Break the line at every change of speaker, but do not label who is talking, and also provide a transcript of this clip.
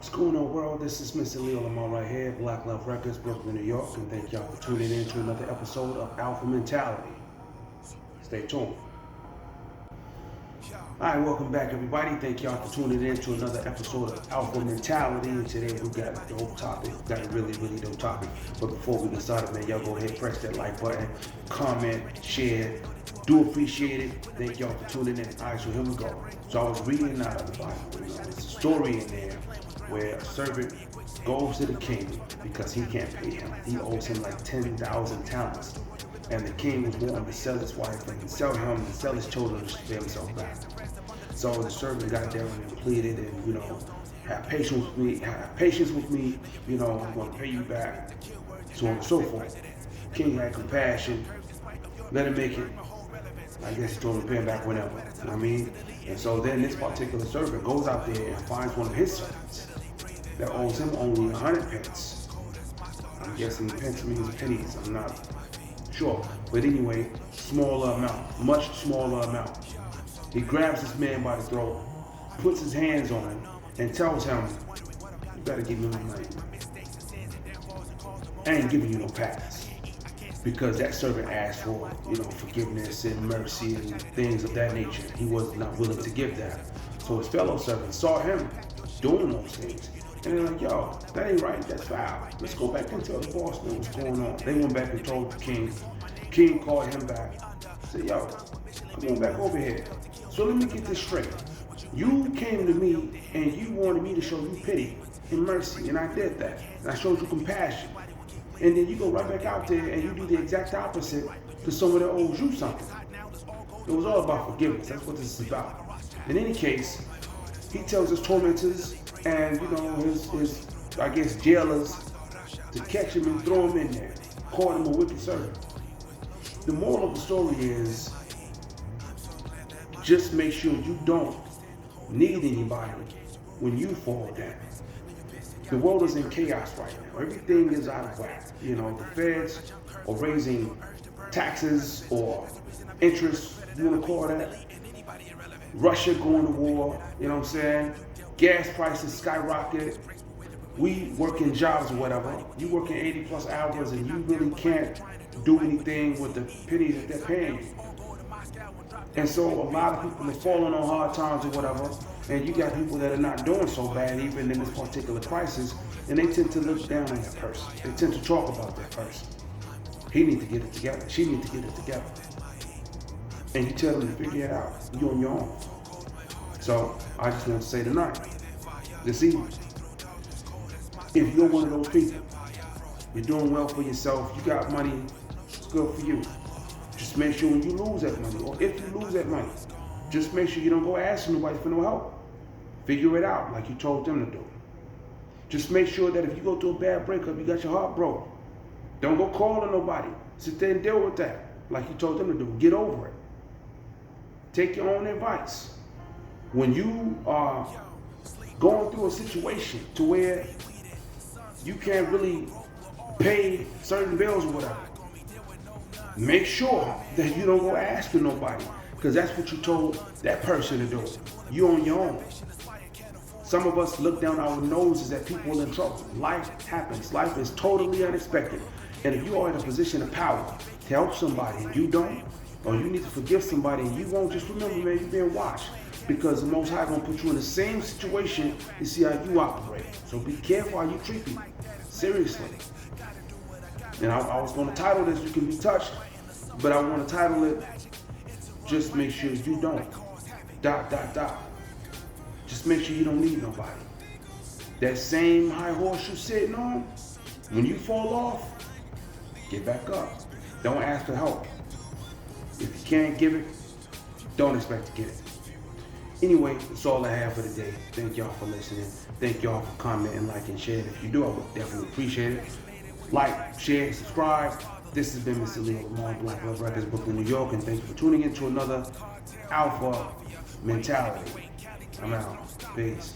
What's going on, world? This is Mr. Leo Lamar right here, Black Love Records, Brooklyn, New York, and thank y'all for tuning in to another episode of Alpha Mentality. Stay tuned. Alright, welcome back, everybody. Thank y'all for tuning in to another episode of Alpha Mentality. And today we got a dope topic. We got a really dope topic. But before we get started, man, y'all go ahead, press that like button, comment, share. Do appreciate it. Thank y'all for tuning in. Alright, so here we go. So I was reading out of the Bible. There's a story in there where a servant goes to the king because he can't pay him. He owes him like 10,000 talents. And the king was wanting to sell his wife and sell him and sell his children to pay himself back. So the servant got there and pleaded and, have patience with me, I'm going to pay you back, so on and so forth. King had compassion, let him make it. I guess he told him to pay him back whenever, you know what I mean? And so then this particular servant goes out there and finds one of his servants that owes him only 100 pence. I'm guessing pence means pennies, I'm not sure. But anyway, smaller amount, much smaller amount. He grabs this man by the throat, puts his hands on him, and tells him, you better give me my money. I ain't giving you no pass. Because that servant asked for, forgiveness and mercy and things of that nature. He was not willing to give that. So his fellow servants saw him doing those things. And they're like, yo, that ain't right, that's foul. Let's go back and tell the boss what's going on. They went back and told the king. King called him back. Said, yo, come on back over here. So let me get this straight. You came to me and you wanted me to show you pity and mercy, and I did that. And I showed you compassion. And then you go right back out there and you do the exact opposite to someone that owes you something. It was all about forgiveness. That's what this is about. In any case, he tells his tormentors and his I guess jailers to catch him and throw him in there, calling him a wicked servant. The moral of the story is just make sure you don't need anybody when you fall down. The world is in chaos right now. Everything is out of whack. The feds are raising taxes or interest, you want to call that. Russia going to war, Gas prices skyrocket. We working jobs or whatever. You working 80 plus hours and you really can't do anything with the pennies that they're paying you. And so a lot of people are falling on hard times or whatever, and you got people that are not doing so bad even in this particular crisis, and they tend to look down on that person. They tend to talk about that person. He needs to get it together. She needs to get it together. And you tell them to figure it out. You're on your own. So I just want to say tonight, this evening, if you're one of those people, you're doing well for yourself, you got money, it's good for you. Just make sure when you lose that money, or if you lose that money, just make sure you don't go asking nobody for no help. Figure it out like you told them to do. Just make sure that if you go through a bad breakup, you got your heart broke. Don't go calling nobody. Sit there and deal with that like you told them to do. Get over it. Take your own advice. When you are going through a situation to where you can't really pay certain bills or whatever, make sure that you don't go asking nobody, because that's what you told that person to do. You on your own. Some of us look down our noses at people in trouble. Life happens. Life is totally unexpected. And if you are in a position of power to help somebody and you don't, or you need to forgive somebody and you won't, just remember, man, you're being watched. Because the Most High going to put you in the same situation to see how you operate. So be careful how you treat people. Seriously. And I was going to title this, You Can Be Touched, but I want to title it, Just Make Sure You Don't. ... Just make sure you don't need nobody. That same high horse you're sitting on, when you fall off, get back up. Don't ask for help. If you can't give it, don't expect to get it. Anyway, that's all I have for today. Thank y'all for listening. Thank y'all for commenting, liking, sharing. If you do, I would definitely appreciate it. Like, share, subscribe. This has been Mr. Leo Lamar, Black Love Records, Brooklyn, New York, and thank you for tuning in to another Alpha Mentality. I'm out. Peace.